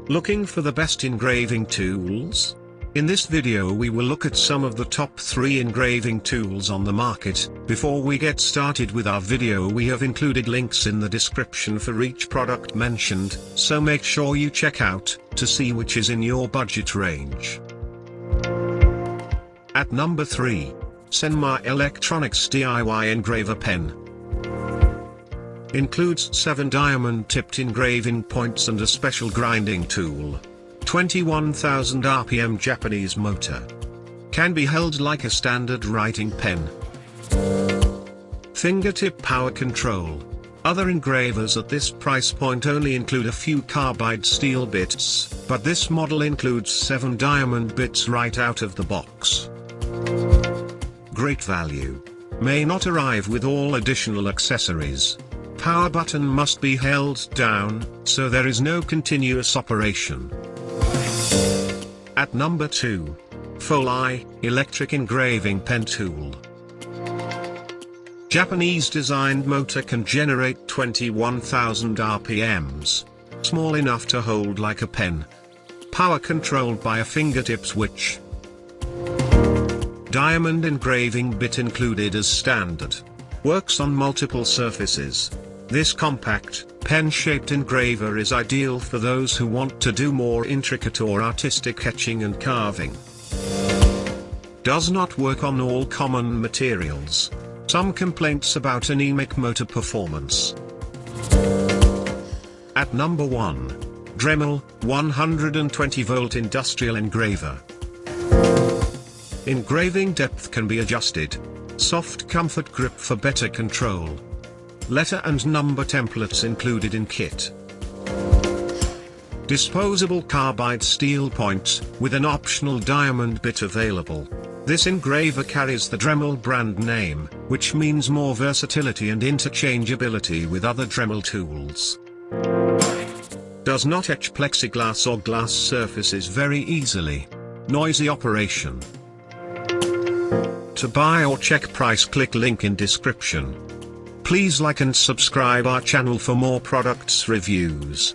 Looking for the best engraving tools? In this video we will look at some of the top 3 engraving tools on the market. Before we get started with our video, we have included links in the description for each product mentioned, so make sure you check out to see which is in your budget range. At number 3. Senma Electronics DIY Engraver Pen. Includes 7 diamond-tipped engraving points and a special grinding tool. 21,000 RPM Japanese motor. Can be held like a standard writing pen. Fingertip power control. Other engravers at this price point only include a few carbide steel bits, but this model includes 7 diamond bits right out of the box. Great value. May not arrive with all additional accessories. Power button must be held down, so there is no continuous operation. At number 2. FOLAI Electric Engraving Pen Tool. Japanese designed motor can generate 21,000 RPMs. Small enough to hold like a pen. Power controlled by a fingertip switch. Diamond engraving bit included as standard. Works on multiple surfaces. This compact, pen-shaped engraver is ideal for those who want to do more intricate or artistic etching and carving. Does not work on all common materials. Some complaints about anemic motor performance. At number 1. Dremel 120-volt industrial engraver. Engraving depth can be adjusted. Soft comfort grip for better control. Letter and number templates included in kit. Disposable carbide steel point, with an optional diamond bit available. This engraver carries the Dremel brand name, which means more versatility and interchangeability with other Dremel tools. Does not etch plexiglass or glass surfaces very easily. Noisy operation. To buy or check price, click link in description. Please like and subscribe our channel for more products reviews.